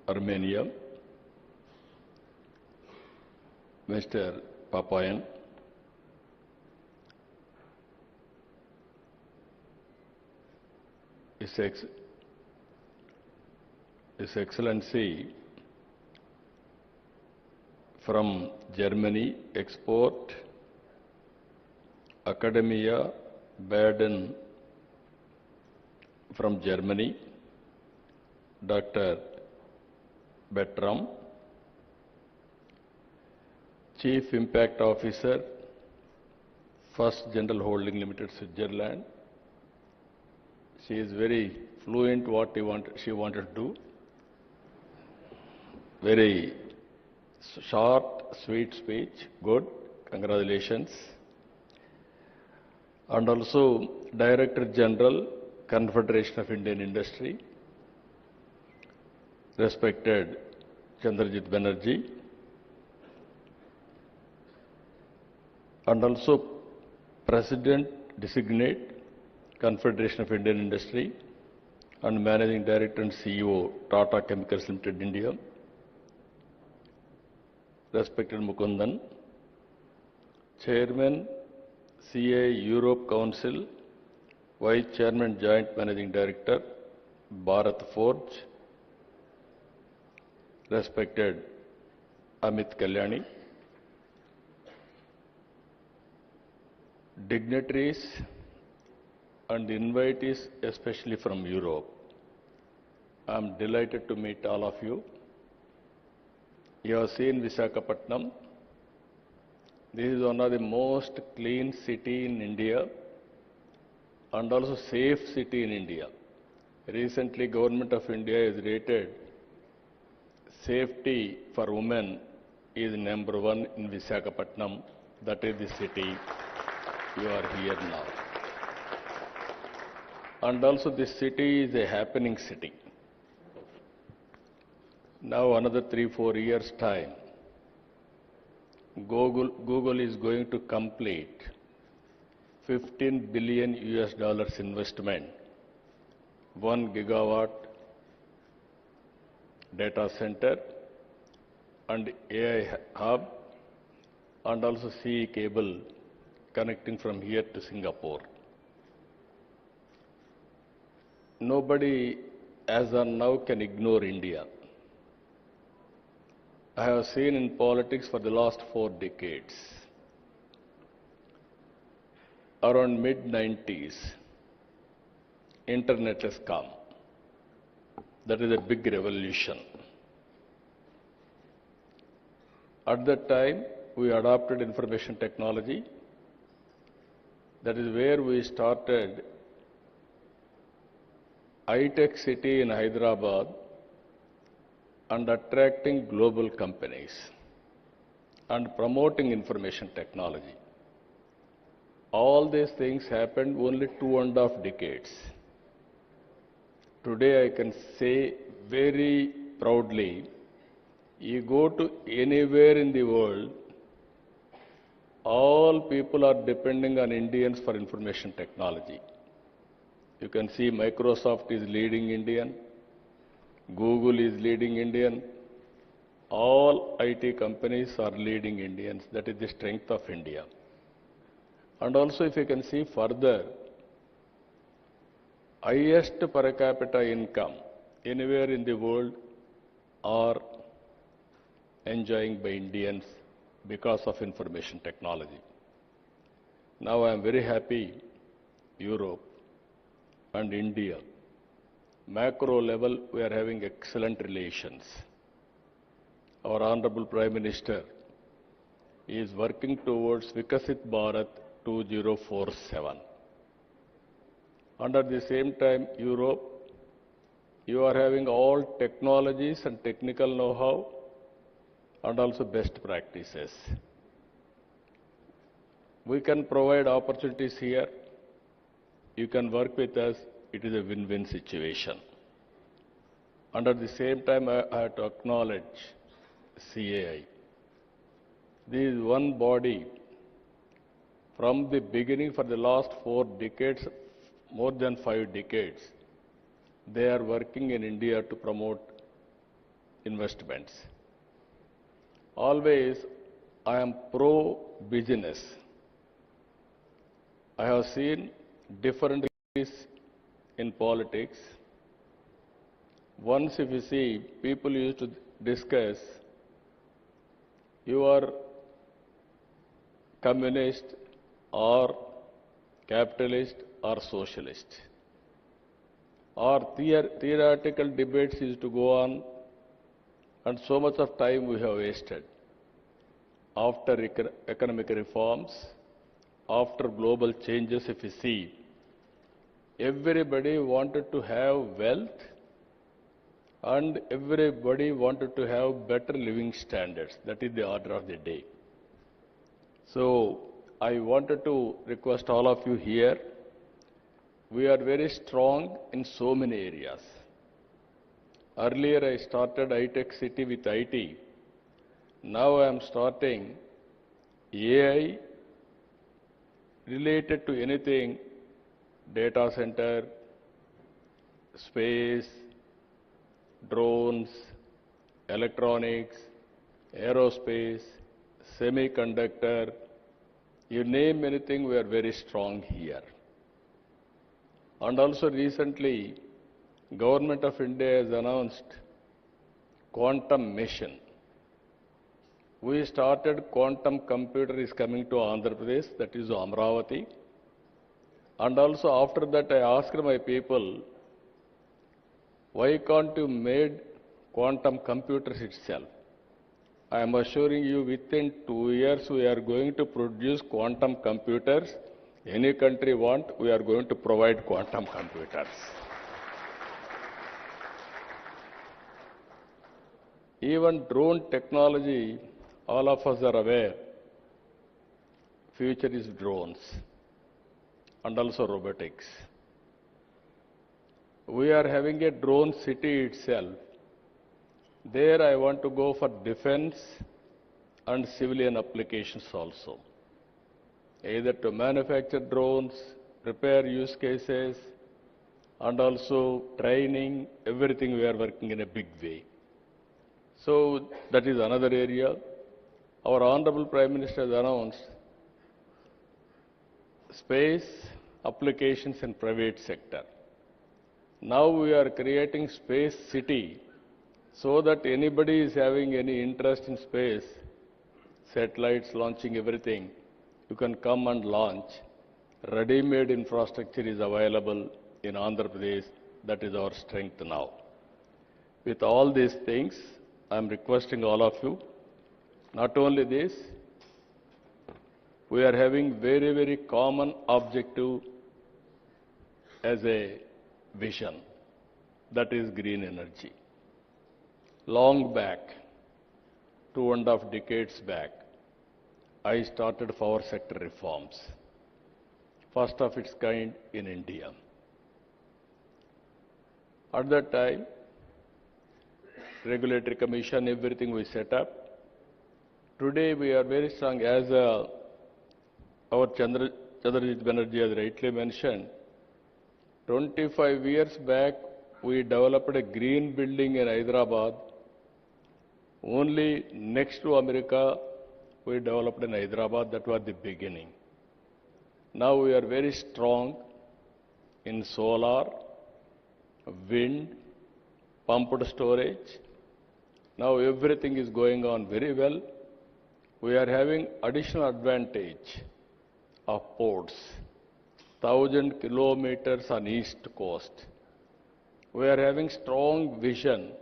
Armenia, Mr. Papayan, His Excellency from Germany, Export Academia Baden from Germany, Dr. Bertram, Chief Impact Officer, First General Holding Limited, Switzerland. She is very fluent what she wanted to do. Very short, sweet speech, good, congratulations. And also Director General, Confederation of Indian Industry, respected Chandrababu Banerjee, and also President Designate, Confederation of Indian Industry, and Managing Director and CEO, Tata Chemicals Limited, India, respected Mukundan, Chairman, CA Europe Council, Vice Chairman, Joint Managing Director, Bharat Forge, respected Amit Kalyani, dignitaries and invitees, especially from Europe. I am delighted to meet all of you. You have seen Visakhapatnam. This is one of the most clean city in India and also safe city in India. Recently, Government of India is rated safety for women is #1 in Visakhapatnam. That is the city you are here now. And also this city is a happening city. Now another 3-4 years time, Google is going to complete $15 billion investment, 1 gigawatt data center and AI hub, and also CE cable connecting from here to Singapore. Nobody as of now can ignore India. I have seen in politics for the last 4 decades. Around mid-90s, internet has come. That is a big revolution. At that time, we adopted information technology. That is where we started high-tech city in Hyderabad and attracting global companies and promoting information technology. All these things happened only 2.5 decades. Today I can say very proudly, you go to anywhere in the world, all people are depending on Indians for information technology. You can see Microsoft is leading Indian, Google is leading Indian, all IT companies are leading Indians. That is the strength of India. And also if you can see further, highest per capita income anywhere in the world are enjoying by Indians because of information technology. Now I am very happy Europe and India, macro level we are having excellent relations. Our Honorable Prime Minister is working towards Vikasit Bharat 2047. And at the same time, Europe, you are having all technologies and technical know-how and also best practices. We can provide opportunities here. You can work with us. It is a win-win situation. And at the same time, I have to acknowledge CAI. This is one body from the beginning for the last 4 decades, more than 5 decades, they are working in India to promote investments. Always I am pro-business. I have seen different things in politics. Once if you see, people used to discuss, you are communist or capitalist or socialist. Or theoretical debates used to go on, and so much of time we have wasted. After economic reforms, after global changes, if you see, everybody wanted to have wealth and everybody wanted to have better living standards. That is the order of the day. So I wanted to request all of you here, we are very strong in so many areas. Earlier I started high-tech city with IT. Now I am starting AI related to anything, data center, space, drones, electronics, aerospace, semiconductor, you name anything, we are very strong here. And also recently, Government of India has announced quantum mission. We started quantum computer is coming to Andhra Pradesh, that is Amravati. And also after that I asked my people, why can't you made quantum computers itself? I am assuring you within 2 years we are going to produce quantum computers. Any country want, we are going to provide quantum computers. Even drone technology, all of us are aware, future is drones and also robotics. We are having a drone city itself. There I want to go for defense and civilian applications also. Either to manufacture drones, prepare use cases, and also training, everything we are working in a big way. So that is another area. Our Honorable Prime Minister has announced space applications in private sector. Now we are creating space city so that anybody is having any interest in space, satellites launching everything, you can come and launch. Ready-made infrastructure is available in Andhra Pradesh. That is our strength now. With all these things, I am requesting all of you, not only this, we are having very, very common objective as a vision, that is green energy. Long back, 2.5 decades back, I started power sector reforms, first of its kind in India. At that time, regulatory commission, everything we set up. Today we are very strong, as our Chandrababu Banerjee has rightly mentioned. 25 years back, we developed a green building in Hyderabad. Only next to America, we developed in Hyderabad. That was the beginning. Now we are very strong in solar, wind, pumped storage. Now everything is going on very well. We are having additional advantage of ports, 1,000 kilometers on east coast. We are having strong vision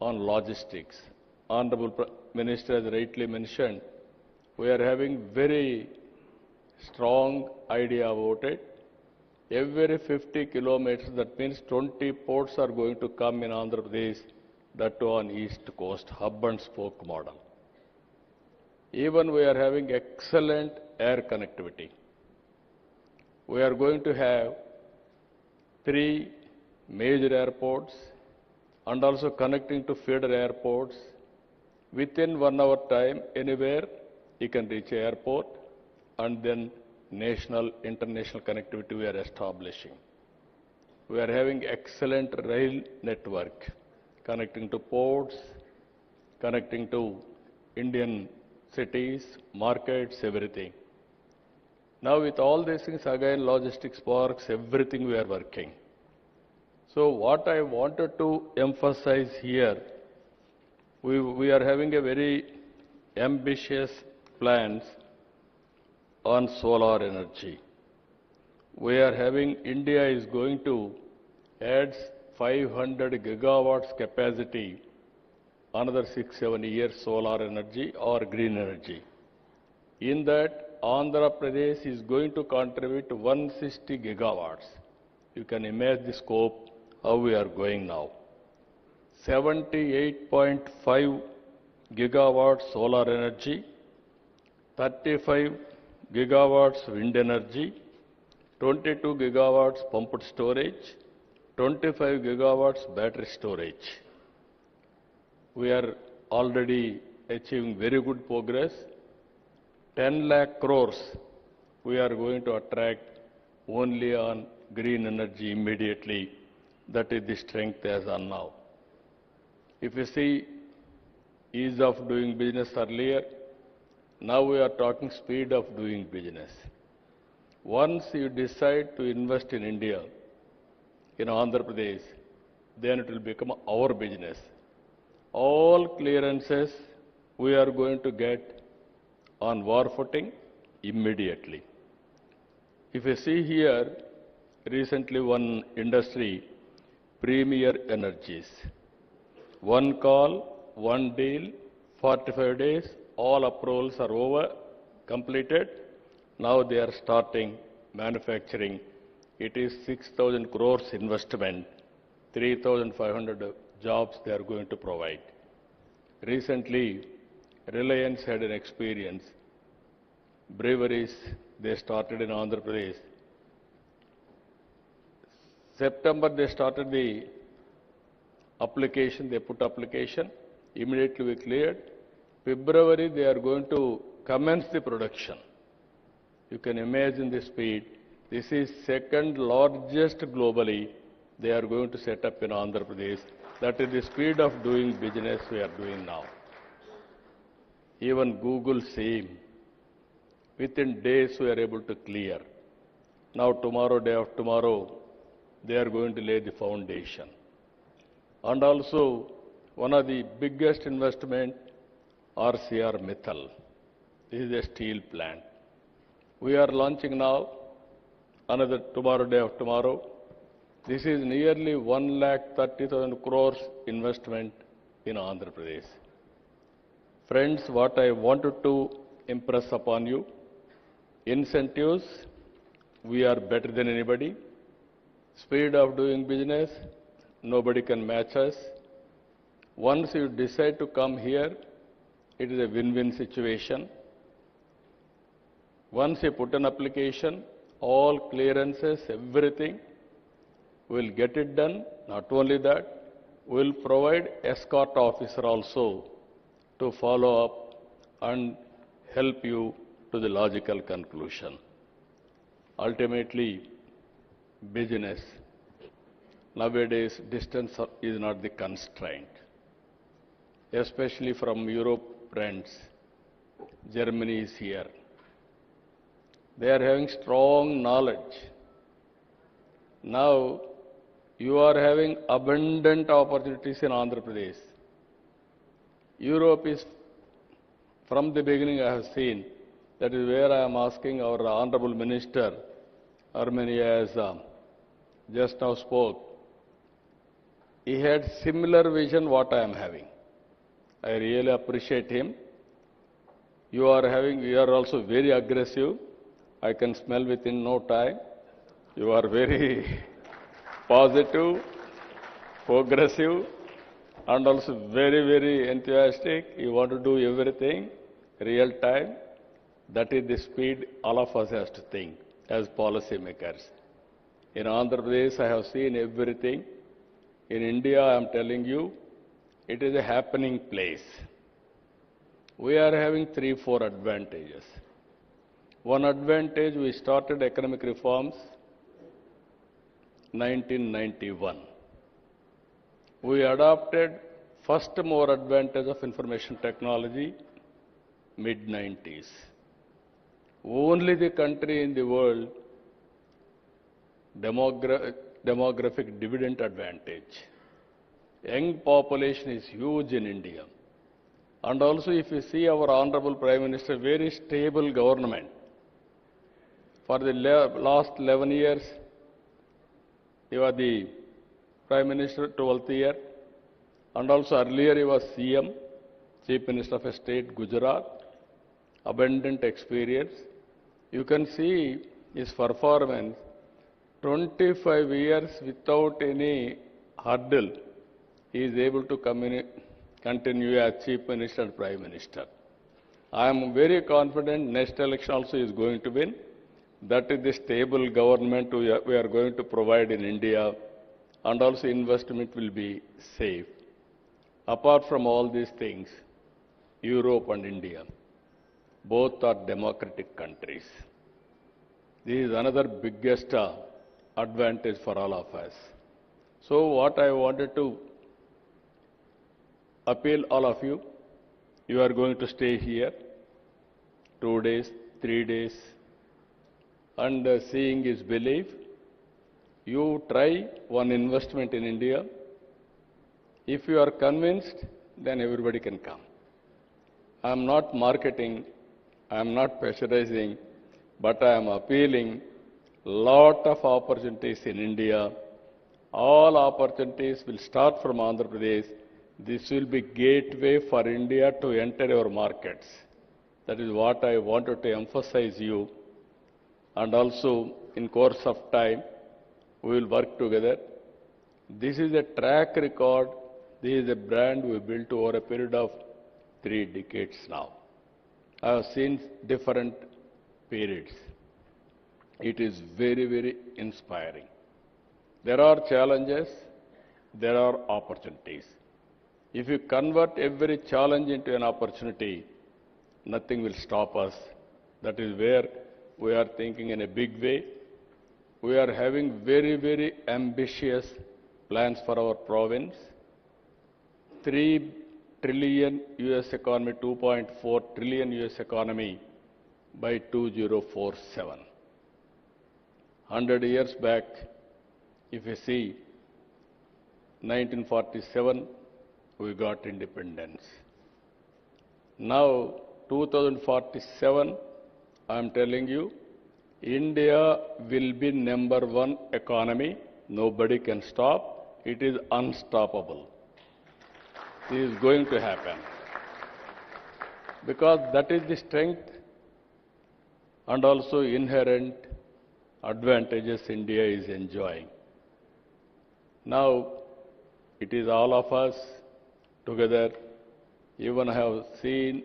on logistics. Honorable Minister has rightly mentioned, we are having very strong idea about it. Every 50 kilometers, that means 20 ports are going to come in Andhra Pradesh, that too on east coast, hub and spoke model. Even we are having excellent air connectivity. We are going to have 3 major airports and also connecting to feeder airports. Within 1 hour time, anywhere you can reach an airport, and then national, international connectivity we are establishing. We are having excellent rail network connecting to ports, connecting to Indian cities, markets, everything. Now with all these things, again, logistics parks, everything we are working. So what I wanted to emphasize here, we are having a very ambitious plans on solar energy. We are having, India is going to add 500 gigawatts capacity, another 6-7 years solar energy or green energy. In that, Andhra Pradesh is going to contribute 160 gigawatts. You can imagine the scope, how we are going now. 78.5 gigawatts solar energy, 35 gigawatts wind energy, 22 gigawatts pumped storage, 25 gigawatts battery storage. We are already achieving very good progress. 10 lakh crores we are going to attract only on green energy immediately. That is the strength as on now. If you see ease of doing business earlier, now we are talking speed of doing business. Once you decide to invest in India, in Andhra Pradesh, then it will become our business. All clearances we are going to get on war footing immediately. If you see here, recently one industry, Premier Energies, one call, one deal, 45 days, all approvals are over, completed. Now they are starting manufacturing. It is 6,000 crores investment, 3,500 jobs they are going to provide. Recently, Reliance had an experience. Breweries, they started in Andhra Pradesh. September, they started the application, they put application, immediately we cleared. February, they are going to commence the production. You can imagine the speed. This is second largest globally they are going to set up in Andhra Pradesh. That is the speed of doing business we are doing now. Even Google same. Within days we are able to clear. Now tomorrow, day after tomorrow, they are going to lay the foundation. And also one of the biggest investment, RCR Mittal. This is a steel plant. We are launching now, another tomorrow, day after tomorrow. This is nearly 1,30,000 crores investment in Andhra Pradesh. Friends, what I wanted to impress upon you, incentives, we are better than anybody. Speed of doing business, nobody can match us. Once you decide to come here, it is a win-win situation. Once you put an application, all clearances, everything, we'll get it done. Not only that, we'll provide escort officer also to follow up and help you to the logical conclusion. Ultimately, business. Nowadays, distance is not the constraint. Especially from Europe, friends, Germany is here. They are having strong knowledge. Now, you are having abundant opportunities in Andhra Pradesh. Europe is, from the beginning I have seen, that is where I am asking our Honorable Minister, Armenia has just now spoke. He had similar vision what I am having. I really appreciate him. You are also very aggressive. I can smell within no time. You are very positive, progressive, and also very, very enthusiastic. You want to do everything real time. That is the speed all of us has to think as policy makers. In Andhra Pradesh, I have seen everything. In India, I am telling you, it is a happening place. We are having 3-4 advantages. One advantage, we started economic reforms 1991. We adopted first mover advantage of information technology mid-90s. Only the country in the world demographic dividend advantage. Young population is huge in India. And also if you see our Honorable Prime Minister, very stable government. For the last 11 years, he was the Prime Minister 12th year. And also earlier he was CM, Chief Minister of a state, Gujarat. Abundant experience. You can see his performance, 25 years without any hurdle, he is able to continue as Chief Minister and Prime Minister. I am very confident next election also is going to win. That is the stable government we are going to provide in India, and also investment will be safe. Apart from all these things, Europe and India, both are democratic countries. This is another biggest advantage for all of us. So what I wanted to appeal all of you, you are going to stay here 2 days, 3 days, and seeing is belief. You try one investment in India. If you are convinced, then everybody can come. I am not marketing, I am not pressurizing, but I am appealing lot of opportunities in India. All opportunities will start from Andhra Pradesh. This will be gateway for India to enter our markets. That is what I wanted to emphasize you. And also, in course of time, we will work together. This is a track record. This is a brand we built over a period of 3 decades now. I have seen different periods. It is very, very inspiring. There are challenges, there are opportunities. If you convert every challenge into an opportunity, nothing will stop us. That is where we are thinking in a big way. We are having very, very ambitious plans for our province. 3 trillion US economy, 2.4 trillion US economy by 2047. 100 years back, if you see, 1947, we got independence. Now, 2047, I am telling you, India will be #1 economy. Nobody can stop. It is unstoppable. This is going to happen. Because that is the strength and also inherent advantages India is enjoying. Now, it is all of us together. Even I have seen,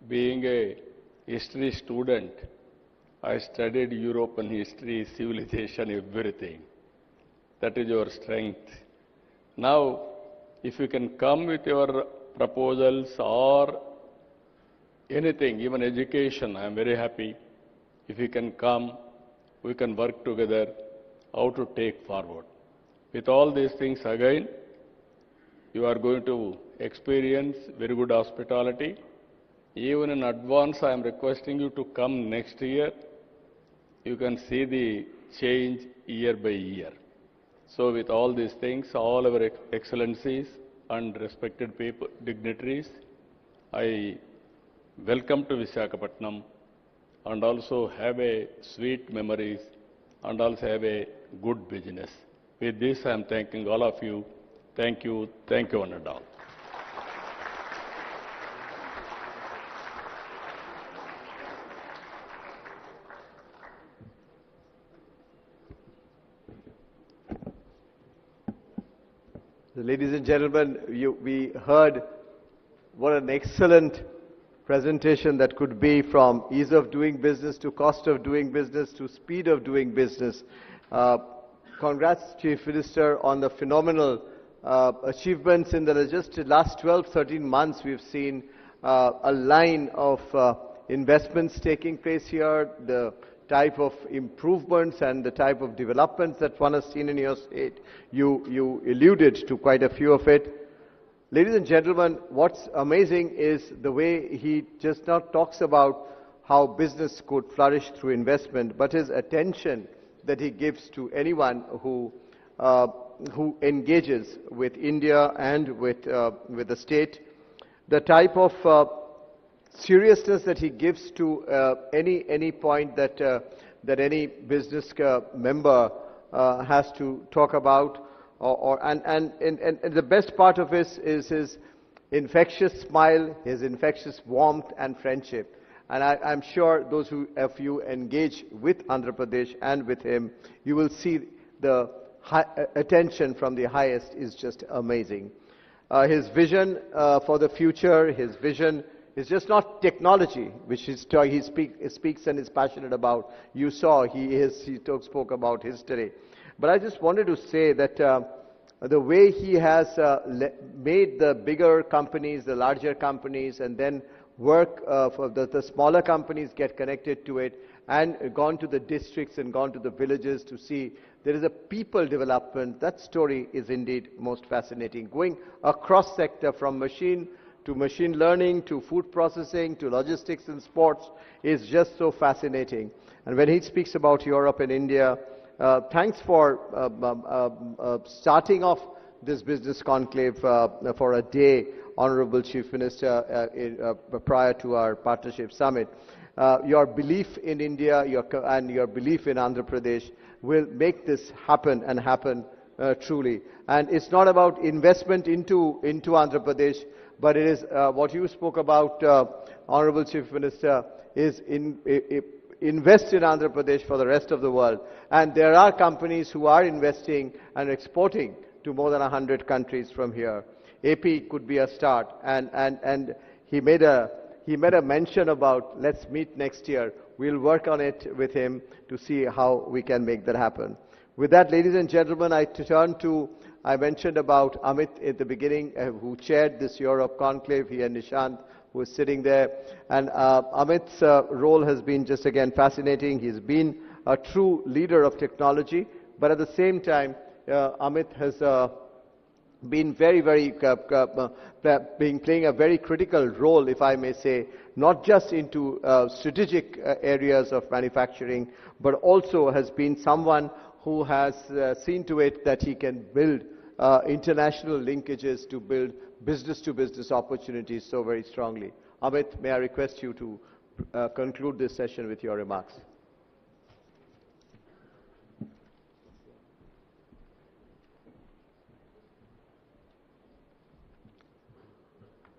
being a history student, I studied European history, civilization, everything. That is your strength. Now, if you can come with your proposals or anything, even education, I am very happy. If you can come, we can work together how to take forward. With all these things again, you are going to experience very good hospitality. Even in advance, I am requesting you to come next year. You can see the change year by year. So with all these things, all our excellencies and respected people, dignitaries, I welcome to Visakhapatnam and also have a sweet memories and also have a good business. With this, I am thanking all of you. Thank you, one and all. Ladies and gentlemen, we heard what an excellent presentation that could be, from ease of doing business to cost of doing business to speed of doing business. Congrats, Chief Minister, on the phenomenal achievements in the just last 12-13 months. We've seen a line of investments taking place here. The type of improvements and the type of developments that one has seen in your state. You alluded to quite a few of it. Ladies and gentlemen, what's amazing is the way he just not talks about how business could flourish through investment, but his attention that he gives to anyone who engages with India and with the state, the type of seriousness that he gives to any point that any business member has to talk about, and the best part of this is his infectious smile, his infectious warmth and friendship. And I'm sure those of you engage with Andhra Pradesh and with him, you will see the attention from the highest is just amazing. His vision for the future, his vision is just not technology, which he speaks and is passionate about. You saw he spoke about history. But I just wanted to say that the way he has made the bigger companies, the larger companies, and then work for the smaller companies get connected to it, and gone to the districts and gone to the villages to see there is a people development. That story is indeed most fascinating. Going across sector from machine to machine learning to food processing to logistics and sports is just so fascinating. And when he speaks about Europe and India, thanks for starting off this business conclave for a day, Honorable Chief Minister, prior to our partnership summit. Your belief in India and your belief in Andhra Pradesh will make this happen and happen truly. And it's not about investment into Andhra Pradesh, but it is what you spoke about, Honorable Chief Minister, is invest in Andhra Pradesh for the rest of the world. And there are companies who are investing and exporting to more than 100 countries from here. AP could be a start, and he made a mention about let's meet next year. We'll work on it with him to see how we can make that happen. With that, ladies and gentlemen, I mentioned about Amit at the beginning, who chaired this Europe conclave, he and Nishant, who is sitting there. And Amit's role has been just again fascinating. He's been a true leader of technology, but at the same time, Amit has been playing a very critical role, if I may say, not just into strategic areas of manufacturing, but also has been someone who has seen to it that he can build international linkages to build business-to-business opportunities so very strongly. Amit, may I request you to conclude this session with your remarks.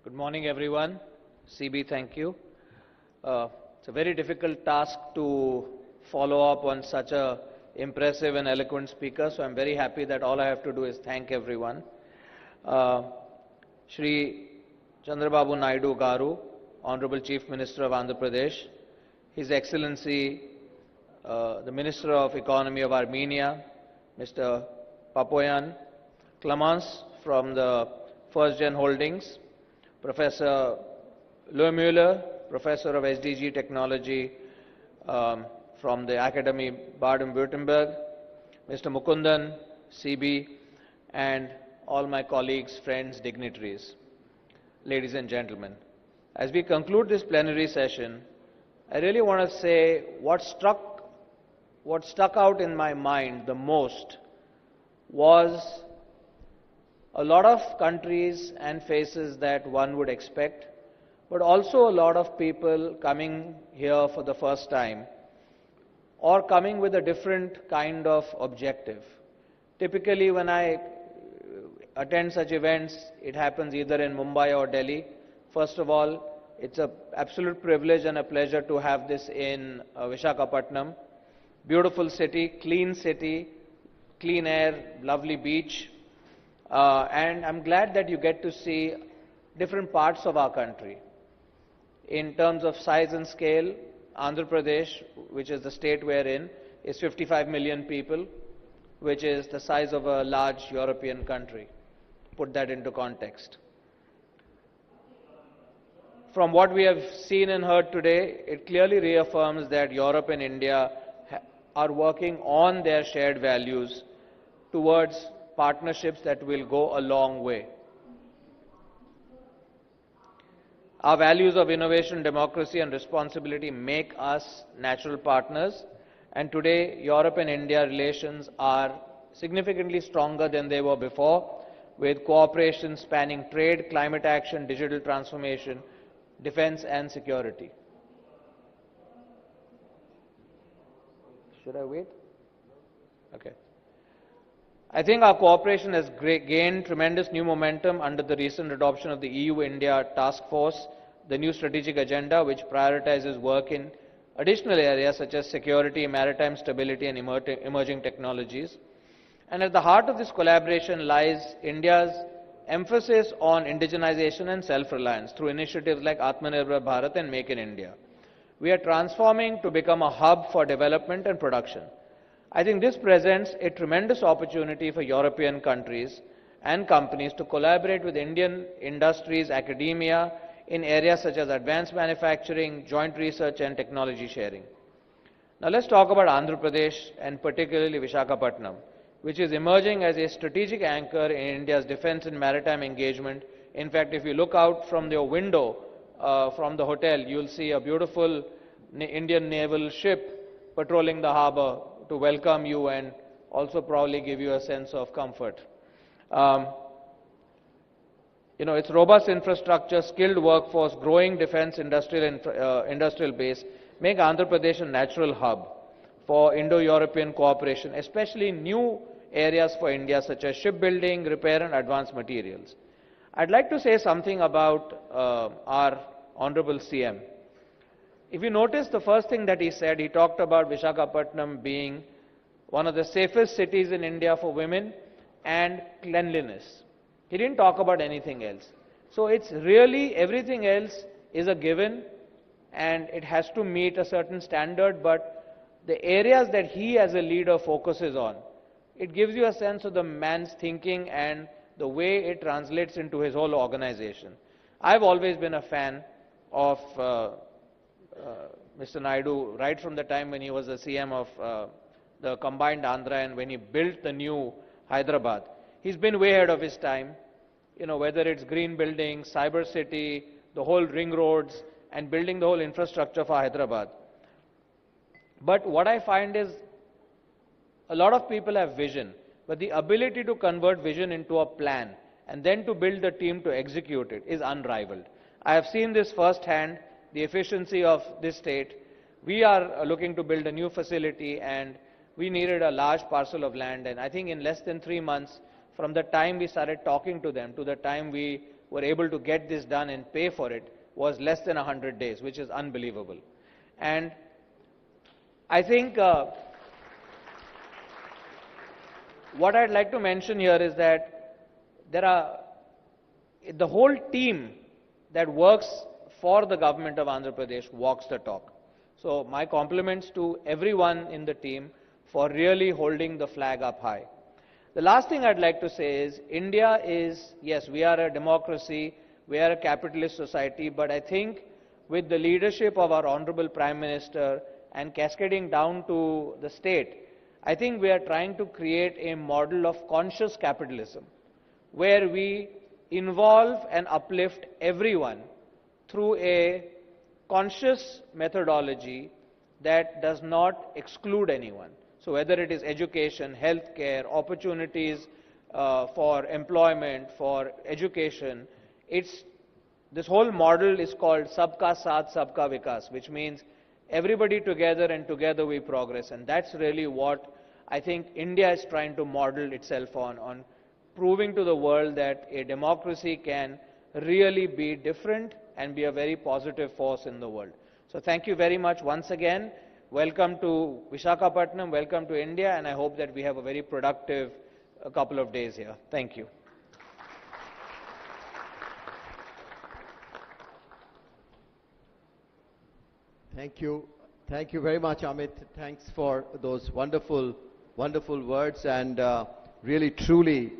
Good morning, everyone. CB, thank you. It's a very difficult task to follow up on such a impressive and eloquent speaker, so I'm very happy that all I have to do is thank everyone. Shri Chandrababu Naidu Garu, Honorable Chief Minister of Andhra Pradesh, His Excellency, the Minister of Economy of Armenia, Mr. Papoyan, Clemens from the First Gen Holdings, Professor Lohmüller, Professor of SDG Technology from the Academy Baden-Württemberg, Mr. Mukundan, CB, and all my colleagues, friends, dignitaries. Ladies and gentlemen, as we conclude this plenary session, I really want to say what stuck out in my mind the most was a lot of countries and faces that one would expect, but also a lot of people coming here for the first time or coming with a different kind of objective. Typically, when I attend such events, it happens either in Mumbai or Delhi. First of all, it's an absolute privilege and a pleasure to have this in Visakhapatnam. Beautiful city, clean air, lovely beach. And I'm glad that you get to see different parts of our country. In terms of size and scale, Andhra Pradesh, which is the state we're in, is 55 million people, which is the size of a large European country. Put that into context. from what we have seen and heard today, it clearly reaffirms that Europe and India are working on their shared values towards partnerships that will go a long way. Our values of innovation, democracy and responsibility make us natural partners, and today Europe and India relations are significantly stronger than they were before, with cooperation spanning trade, climate action, digital transformation, defense and security. Should I wait? Okay. I think our cooperation has gained tremendous new momentum under the recent adoption of the EU-India Task Force, the new strategic agenda which prioritizes work in additional areas such as security, maritime stability and emerging technologies. And at the heart of this collaboration lies India's emphasis on indigenization and self-reliance through initiatives like Atmanirbhar Bharat and Make in India. We are transforming to become a hub for development and production. I think this presents a tremendous opportunity for European countries and companies to collaborate with Indian industries, academia in areas such as advanced manufacturing, joint research and technology sharing. Now let's talk about Andhra Pradesh and particularly Visakhapatnam, which is emerging as a strategic anchor in India's defense and maritime engagement. In fact, if you look out from your window from the hotel, you'll see a beautiful Indian naval ship patrolling the harbor to welcome you and also probably give you a sense of comfort. Its robust infrastructure, skilled workforce, growing defense industrial base make Andhra Pradesh a natural hub for Indo-European cooperation, especially in new areas for India such as shipbuilding, repair and advanced materials. I'd like to say something about our Honorable CM. If you notice, the first thing that he said, he talked about Visakhapatnam being one of the safest cities in India for women and cleanliness. He didn't talk about anything else. So it's really everything else is a given and it has to meet a certain standard, but the areas that he as a leader focuses on, it gives you a sense of the man's thinking and the way it translates into his whole organization. I've always been a fan of Mr. Naidu right from the time when he was the CM of the combined Andhra and when he built the new Hyderabad. He's been way ahead of his time, whether it's green buildings, cyber city, the whole ring roads and building the whole infrastructure for Hyderabad. But what I find is a lot of people have vision, but the ability to convert vision into a plan and then to build a team to execute it is unrivaled. I have seen this firsthand, the efficiency of this state. We are looking to build a new facility and we needed a large parcel of land, and I think in less than 3 months from the time we started talking to them to the time we were able to get this done and pay for it was less than 100 days, which is unbelievable. And I think what I'd like to mention here is that the whole team that works for the government of Andhra Pradesh walks the talk. So my compliments to everyone in the team for really holding the flag up high. The last thing I'd like to say is India is, yes, we are a democracy, we are a capitalist society, but I think with the leadership of our Honorable Prime Minister and cascading down to the state, I think we are trying to create a model of conscious capitalism where we involve and uplift everyone through a conscious methodology that does not exclude anyone. So whether it is education, healthcare, opportunities for employment, for education, this whole model is called Sabka Saath, Sabka Vikas, which means everybody together and together we progress. And that's really what I think India is trying to model itself on proving to the world that a democracy can really be different and be a very positive force in the world. So thank you very much once again. Welcome to Visakhapatnam, welcome to India, and I hope that we have a very productive couple of days here. Thank you. Thank you. Thank you very much, Amit. Thanks for those wonderful, wonderful words, and really, truly,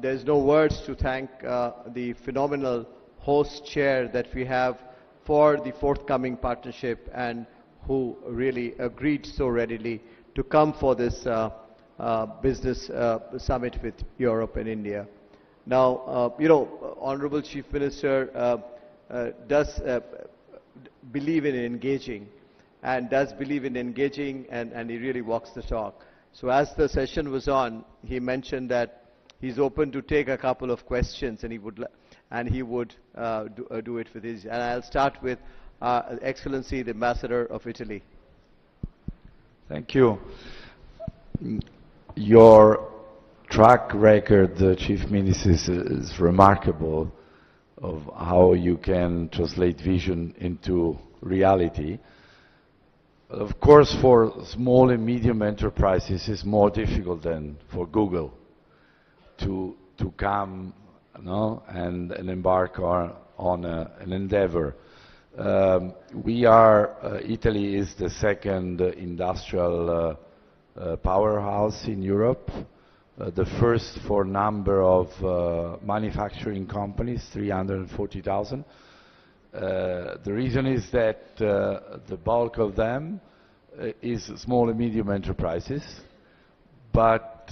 there's no words to thank the phenomenal host chair that we have for the forthcoming partnership and who really agreed so readily to come for this business summit with Europe and India. Now, Honorable Chief Minister does believe in engaging and he really walks the talk. So as the session was on, he mentioned that he's open to take a couple of questions and he would do it with his. And I'll start with Excellency, the Ambassador of Italy. Thank you. Your track record, Chief Minister, is remarkable of how you can translate vision into reality. Of course, for small and medium enterprises, it's more difficult than for Google to come, and embark on an endeavor. Italy is the second industrial powerhouse in Europe, the first for number of manufacturing companies, 340,000. The reason is that the bulk of them is small and medium enterprises, but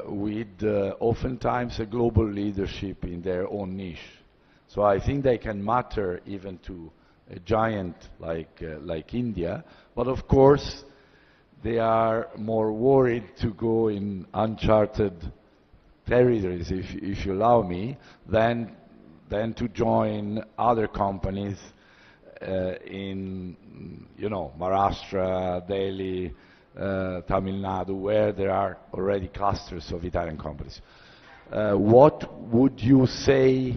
with oftentimes a global leadership in their own niche. So I think they can matter even to a giant like India, but of course they are more worried to go in uncharted territories, if you allow me, than to join other companies in, Maharashtra, Delhi, Tamil Nadu, where there are already clusters of Italian companies. What would you say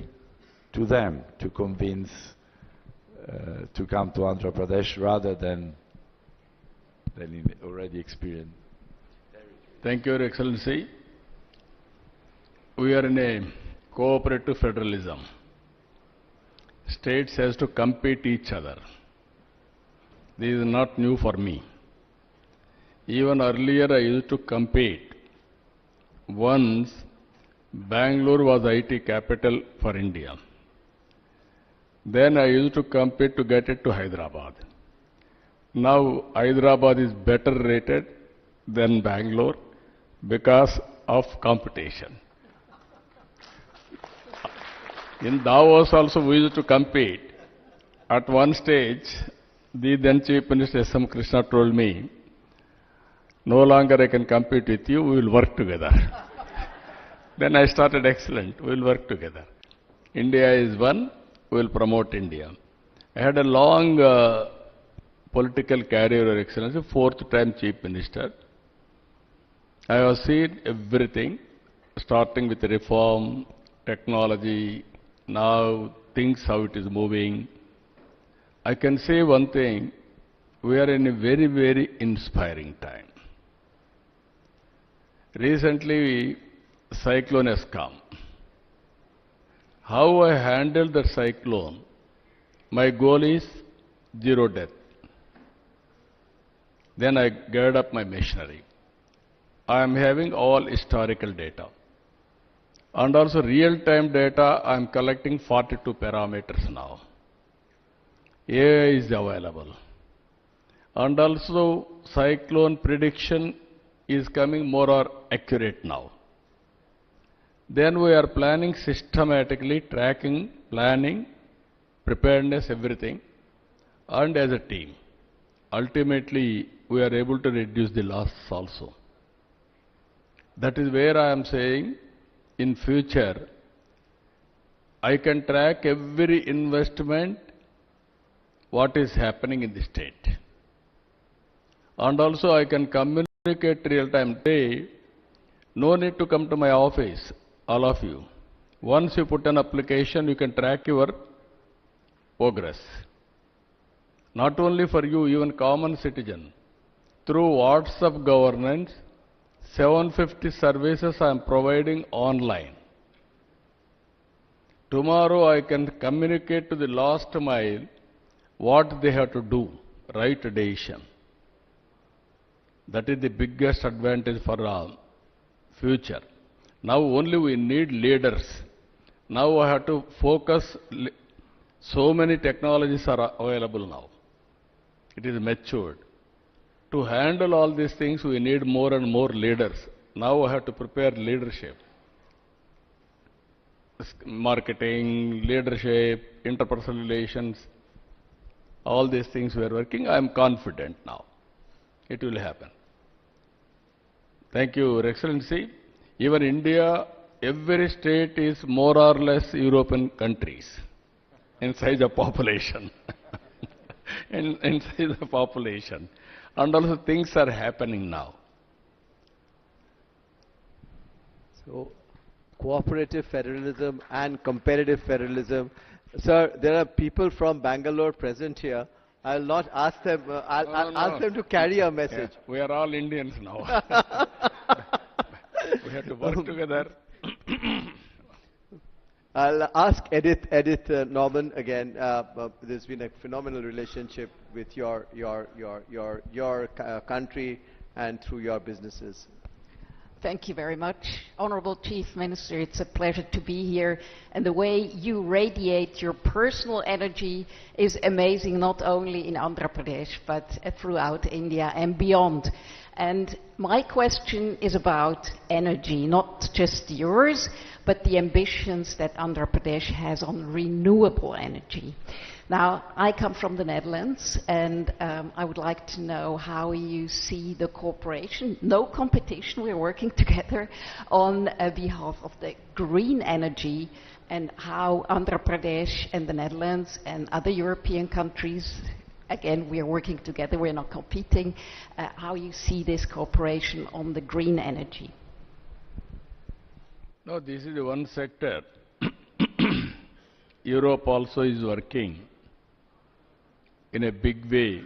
to them to convince to come to Andhra Pradesh rather than in already experienced? Thank you, Your Excellency. We are in a cooperative federalism. States has to compete each other. This is not new for me. Even earlier I used to compete. Once Bangalore was IT capital for India. Then I used to compete to get it to Hyderabad. Now Hyderabad is better rated than Bangalore because of competition. In Davos also we used to compete. At one stage, the then Chief Minister S.M. Krishna told me, no longer I can compete with you, we will work together. Then I started, excellent, we will work together. India is one, we will promote India. I had a long political career, Your Excellency, fourth time Chief Minister. I have seen everything, starting with reform, technology, now things how it is moving. I can say one thing, we are in a very, very inspiring time. Recently, cyclone has come. How I handle the cyclone, my goal is zero death. Then I geared up my machinery. I am having all historical data. And also real-time data, I am collecting 42 parameters now. AI is available. And also cyclone prediction is coming more accurate now. Then we are planning systematically, tracking, planning, preparedness, everything, and as a team. Ultimately, we are able to reduce the losses also. That is where I am saying, in future, I can track every investment, what is happening in the state. And also I can communicate real time. Today, no need to come to my office, all of you. Once you put an application, you can track your progress. Not only for you, even common citizen. Through WhatsApp governance, 750 services I am providing online. Tomorrow I can communicate to the last mile what they have to do, right decision. That is the biggest advantage for our future. Now only we need leaders. Now I have to focus. So many technologies are available now. It is matured. To handle all these things, we need more and more leaders. Now I have to prepare leadership. Marketing, leadership, interpersonal relations, all these things we are working. I am confident now. It will happen. Thank you, Your Excellency. Even India, every state is more or less European countries in size of population. in size of population. And also things are happening now. So, cooperative federalism and competitive federalism. Sir, there are people from Bangalore present here. I'll not ask them, I'll ask them to carry a message. Yeah, we are all Indians now. We have to work together. I'll ask Edith Norman again. There's been a phenomenal relationship with your country and through your businesses. Thank you very much. Honorable Chief Minister, it's a pleasure to be here. And the way you radiate your personal energy is amazing, not only in Andhra Pradesh, but throughout India and beyond. And my question is about energy, not just yours, but the ambitions that Andhra Pradesh has on renewable energy. Now, I come from the Netherlands, and I would like to know how you see the cooperation, no competition, we're working together on behalf of the green energy, and how Andhra Pradesh and the Netherlands and other European countries, again, we are working together, we're not competing, how you see this cooperation on the green energy. No, this is one sector. Europe also is working in a big way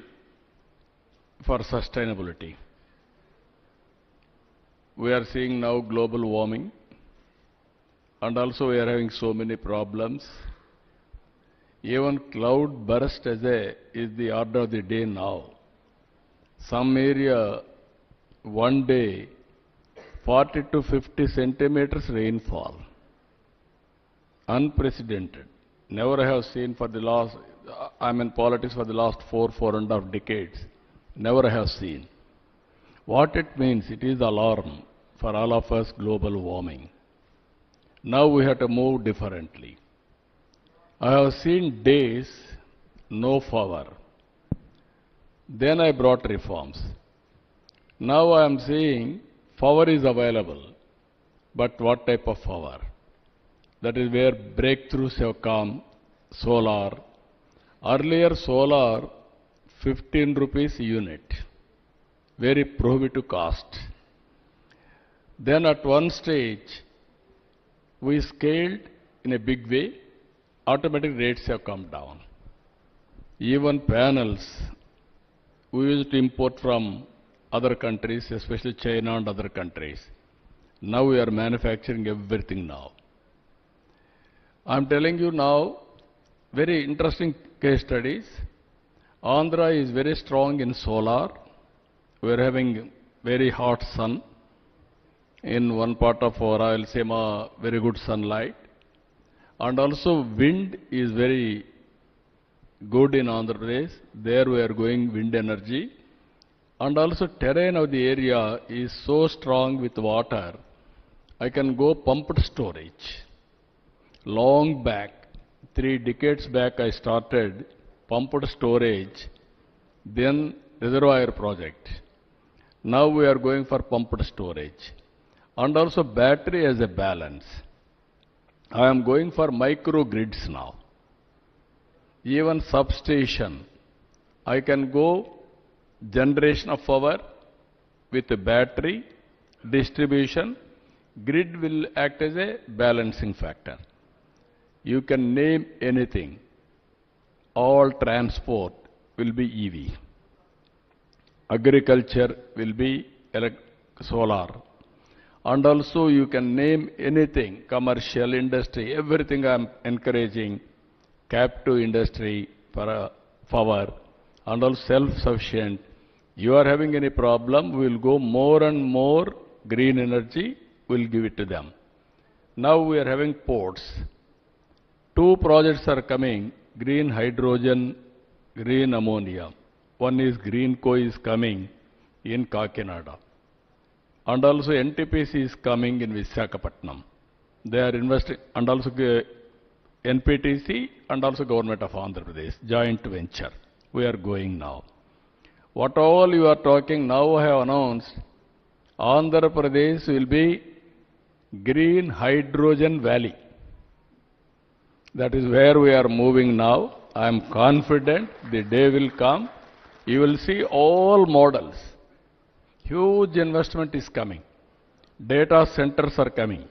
for sustainability. We are seeing now global warming, and also we are having so many problems. Even cloud burst is the order of the day now. Some area, one day, 40 to 50 centimeters rainfall. Unprecedented. Never I have seen for the last, I'm in politics for the last 4.5 decades. Never I have seen. What it means, it is alarm for all of us, global warming. Now we have to move differently. I have seen days, no power. Then I brought reforms. Now I am saying power is available, but what type of power? That is where breakthroughs have come, solar. Earlier solar, 15 rupees unit, very prohibitive cost. Then at one stage, we scaled in a big way, automatic rates have come down. Even panels, we used to import from other countries, especially China and other countries. Now we are manufacturing everything now. I'm telling you now, very interesting case studies. Andhra is very strong in solar. We are having very hot sun. In one part of our Rayalaseema, very good sunlight. And also wind is very good in Andhra Pradesh. There we are going wind energy. And also terrain of the area is so strong with water, I can go pumped storage. Long back, 3 decades back I started pumped storage, then reservoir project. Now we are going for pumped storage. And also battery as a balance. I am going for microgrids now. Even substation, I can go generation of power with a battery, distribution, grid will act as a balancing factor. You can name anything. All transport will be EV. Agriculture will be solar. And also you can name anything, commercial industry, everything I am encouraging, captive industry for power, and also self-sufficient. You are having any problem, we will go more and more green energy, we will give it to them. Now we are having ports. Two projects are coming, green hydrogen, green ammonia. One is Greenco is coming in Kakinada. And also NTPC is coming in Visakhapatnam. They are investing, and also NPTC and also Government of Andhra Pradesh, joint venture. We are going now. What all you are talking now, I have announced, Andhra Pradesh will be green hydrogen valley. That is where we are moving now. I am confident the day will come. You will see all models. Huge investment is coming. Data centers are coming.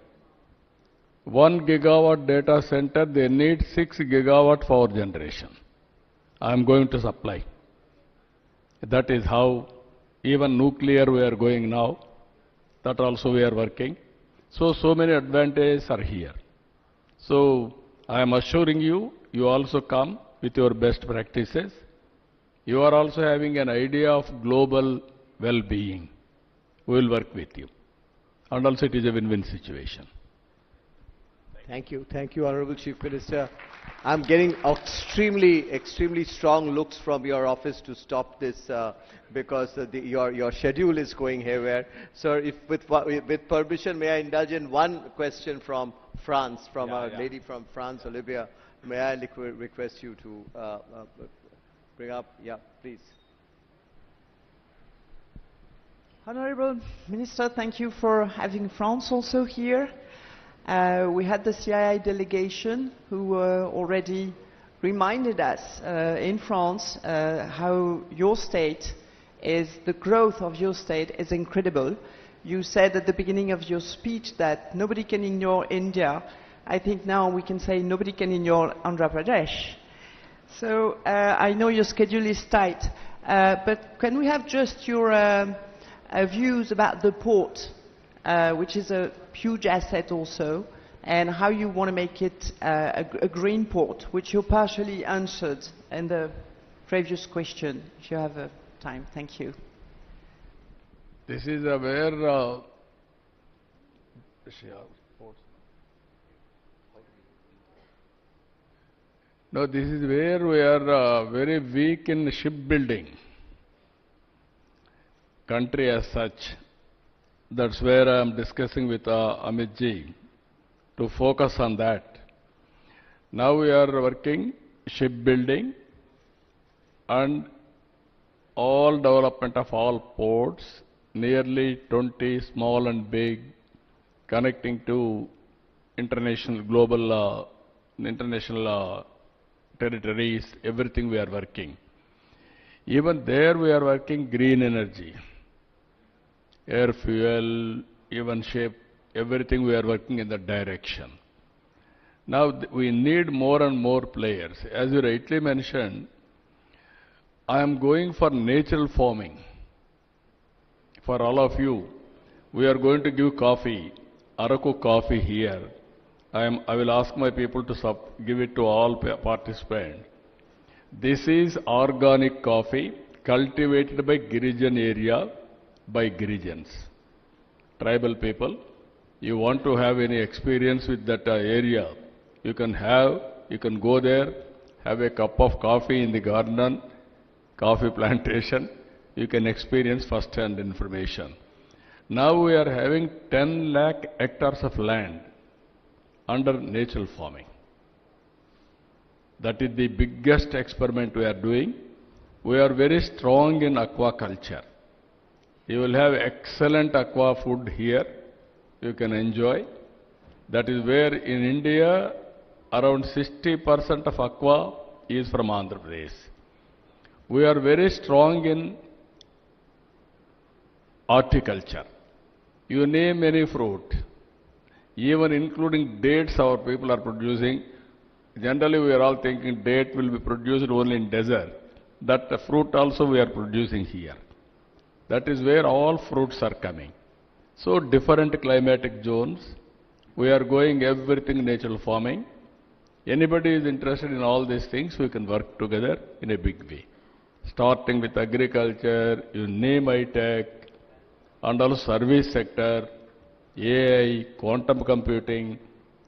1 gigawatt data center, they need 6 gigawatt power generation. I am going to supply. That is how even nuclear we are going now. That also we are working. So many advantages are here. So I am assuring you, you also come with your best practices. You are also having an idea of global well-being. We will work with you. And also it is a win-win situation. Thank you, Honorable Chief Minister. I'm getting extremely strong looks from your office to stop this because your schedule is going haywire. Sir, if with permission, may I indulge in one question from France, from a lady from France, Olivia. May I request you to bring up? Yeah, please. Honorable Minister, thank you for having France also here. We had the CII delegation who already reminded us in France how your state is, the growth of your state is incredible. You said at the beginning of your speech that nobody can ignore India. I think now we can say nobody can ignore Andhra Pradesh. So I know your schedule is tight, but can we have just your views about the port, which is a huge asset also, and how you want to make it a green port, which you partially answered in the previous question, if you have time. Thank you. This is where no, this is where we are very weak in shipbuilding. Country as such. That's where I am discussing with Amit ji to focus on that. Now we are working shipbuilding and all development of all ports, nearly 20 small and big, connecting to international, global, international territories, everything we are working. Even there we are working green energy. Air fuel, even shape, everything we are working in that direction. Now we need more and more players. As you rightly mentioned, I am going for natural farming. For all of you, we are going to give coffee, Araku coffee here. I will ask my people to give it to all participants. This is organic coffee cultivated by Girijan area, by Girijans, tribal people. You want to have any experience with that area, you can go there, have a cup of coffee in the garden, coffee plantation, you can experience first-hand information. Now we are having 10 lakh hectares of land under natural farming. That is the biggest experiment we are doing. We are very strong in aquaculture. You will have excellent aqua food here. You can enjoy. That is where in India, around 60% of aqua is from Andhra Pradesh. We are very strong in horticulture. You name any fruit, even including dates our people are producing. Generally we are all thinking date will be produced only in desert. That fruit also we are producing here. That is where all fruits are coming. So different climatic zones, we are going everything natural farming. Anybody is interested in all these things, we can work together in a big way. Starting with agriculture, you name high-tech, and also service sector, AI, quantum computing,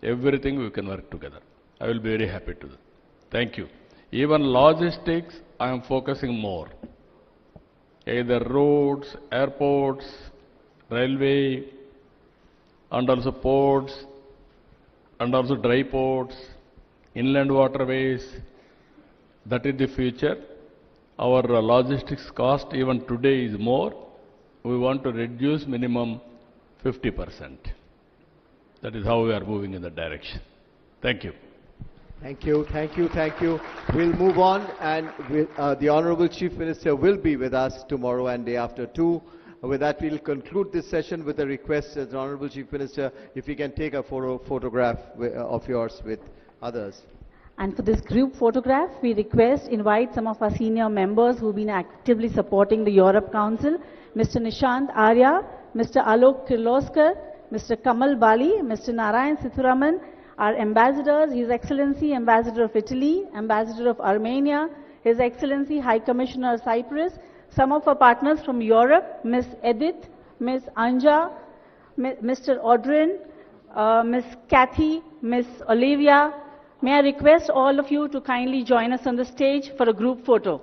everything we can work together. I will be very happy to. Thank you. Even logistics, I am focusing more. Either roads, airports, railway, and also ports, and also dry ports, inland waterways. That is the future. Our logistics cost even today is more. We want to reduce minimum 50%. That is how we are moving in that direction. Thank you. Thank you, thank you, thank you. We'll move on, and the Honorable Chief Minister will be with us tomorrow and day after too. With that, we'll conclude this session with a request as Honorable Chief Minister, if you can take a photograph of yours with others. And for this group photograph, we invite some of our senior members who've been actively supporting the Europe Council, Mr. Nishant Arya, Mr. Alok Kirloskar, Mr. Kamal Bali, Mr. Narayan Sithuraman, our ambassadors, His Excellency Ambassador of Italy, Ambassador of Armenia, His Excellency High Commissioner of Cyprus, some of our partners from Europe, Ms. Edith, Ms. Anja, Mr. Audrin, Ms. Kathy, Ms. Olivia. May I request all of you to kindly join us on the stage for a group photo.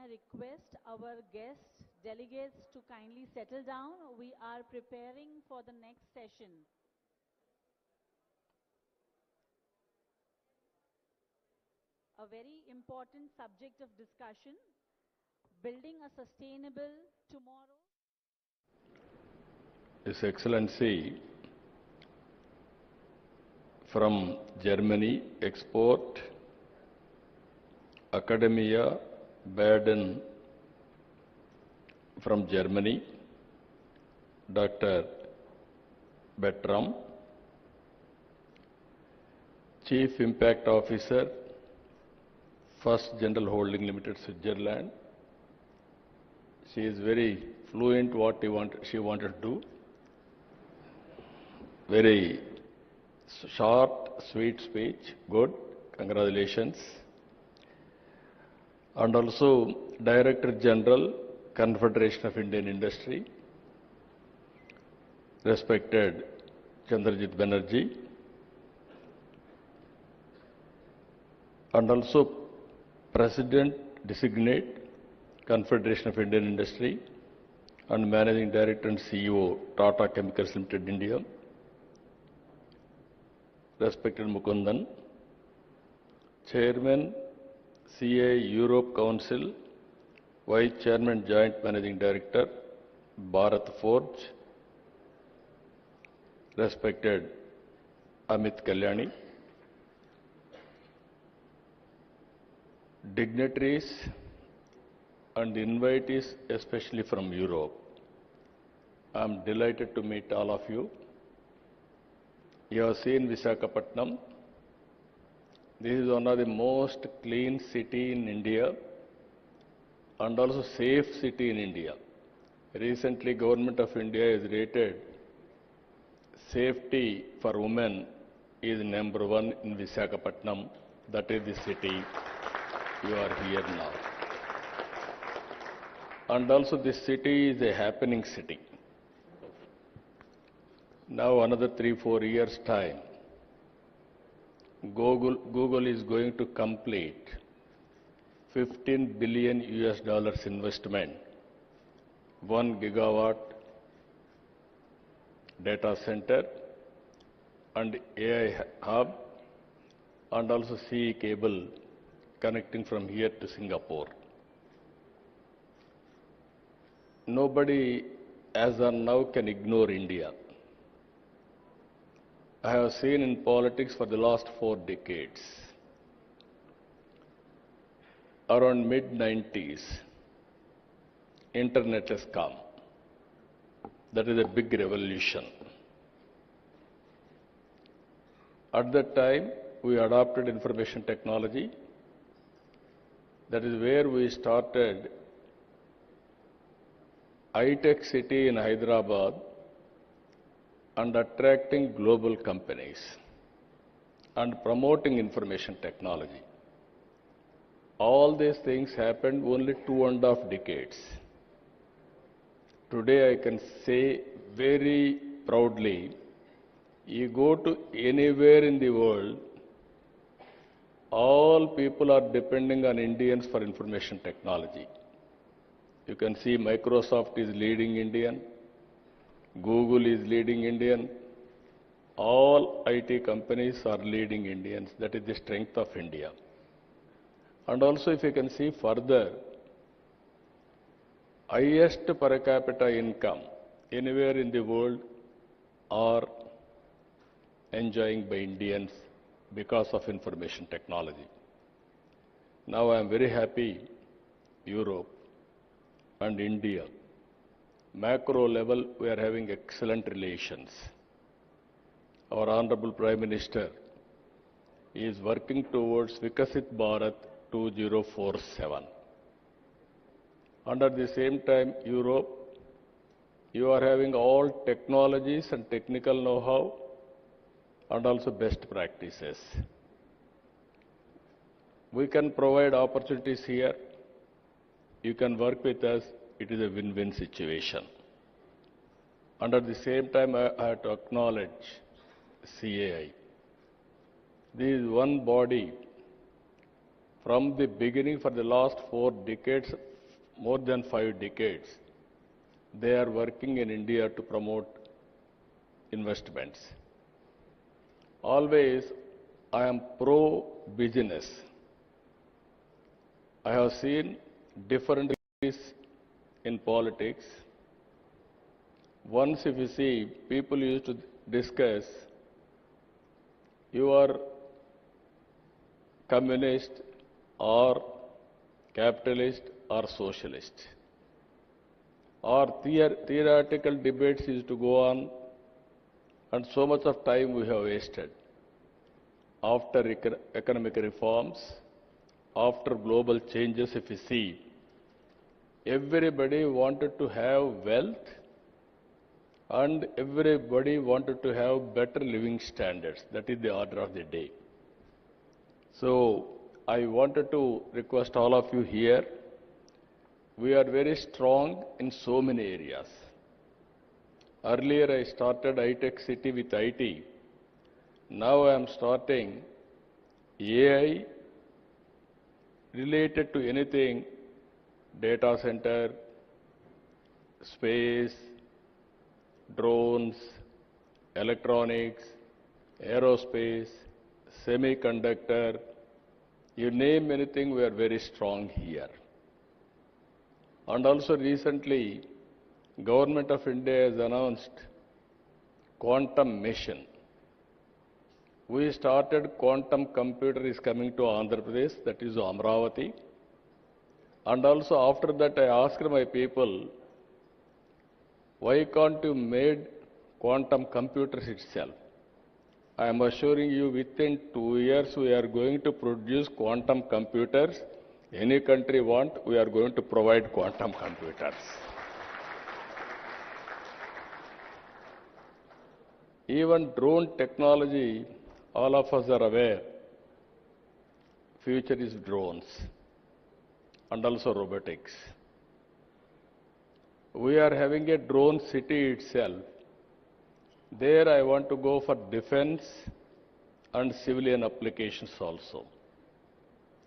I request our guest delegates to kindly settle down? We are preparing for the next session. A very important subject of discussion, building a sustainable tomorrow. His Excellency from Germany, export, Academia, Baden from Germany, Dr. Bertram, Chief Impact Officer, First General Holding Limited, Switzerland. She is very fluent what she wanted to do. Very short, sweet speech, good, congratulations. And also Director General, Confederation of Indian Industry, respected Chandrababu Banerjee, and also President Designate, Confederation of Indian Industry, and Managing Director and CEO, Tata Chemicals Limited, India, respected Mukundan, Chairman, CA Europe Council, Vice Chairman, Joint Managing Director, Bharat Forge, respected Amit Kalyani, dignitaries and invitees, especially from Europe. I am delighted to meet all of you. You have seen Visakhapatnam. This is one of the most clean city in India and also safe city in India. Recently, Government of India has rated safety for women is #1 in Visakhapatnam. That is the city you are here now. And also this city is a happening city. Now another 3-4 years time, Google is going to complete $15 billion investment, 1 gigawatt data center and AI hub, and also CE cable connecting from here to Singapore. Nobody as of now can ignore India. I have seen in politics for the last 4 decades. Around mid-90s, internet has come. That is a big revolution. At that time, we adopted information technology. That is where we started high-tech city in Hyderabad and attracting global companies and promoting information technology. All these things happened only 2.5 decades. Today I can say very proudly, you go to anywhere in the world, all people are depending on Indians for information technology. You can see Microsoft is leading Indian, Google is leading Indian, all IT companies are leading Indians. That is the strength of India. And also if you can see further, highest per capita income anywhere in the world are enjoying by Indians because of information technology. Now I am very happy Europe and India, macro level we are having excellent relations. Our Honorable Prime Minister is working towards Vikasit Bharat 2047. And at the same time, Europe, you are having all technologies and technical know-how and also best practices. We can provide opportunities here. You can work with us. It is a win-win situation. And at the same time, I have to acknowledge CAI. This is one body from the beginning for the last 4 decades more than 5 decades, they are working in India to promote investments. Always, I am pro-business. I have seen different in politics. Once if you see, people used to discuss, you are communist or capitalist or socialist. Or theoretical debates used to go on, and so much of time we have wasted. After economic reforms, after global changes, if you see, everybody wanted to have wealth and everybody wanted to have better living standards. That is the order of the day. So, I wanted to request all of you here, we are very strong in so many areas. Earlier I started high-tech city with IT. Now I am starting AI related to anything, data center, space, drones, electronics, aerospace, semiconductor, you name anything, we are very strong here. And also recently, Government of India has announced quantum mission. We started quantum computer is coming to Andhra Pradesh, that is Amravati. And also after that I asked my people, why can't you made quantum computers itself? I am assuring you within 2 years we are going to produce quantum computers. Any country want, we are going to provide quantum computers. Even drone technology, all of us are aware, future is drones and also robotics. We are having a drone city itself. There I want to go for defense and civilian applications also.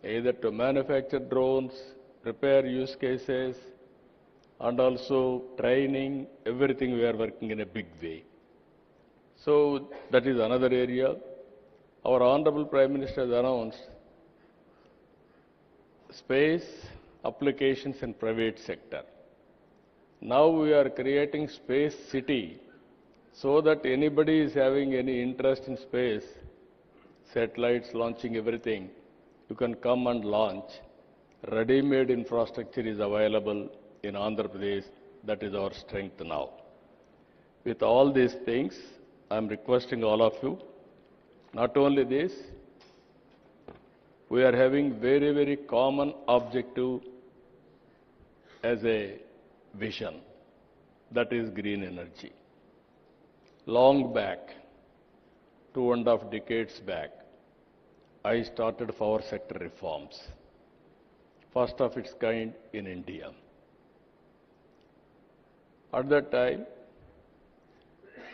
Either to manufacture drones, repair use cases, and also training, everything we are working in a big way. So that is another area. Our Honorable Prime Minister has announced space applications in private sector. Now we are creating space city so that anybody is having any interest in space, satellites launching everything, you can come and launch. Ready-made infrastructure is available in Andhra Pradesh. That is our strength now. With all these things, I am requesting all of you, not only this, we are having very, very common objective as a vision, that is green energy. Long back, 2.5 decades back, I started power sector reforms, first of its kind in India. At that time,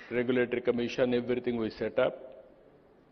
regulatory commission, everything we set up,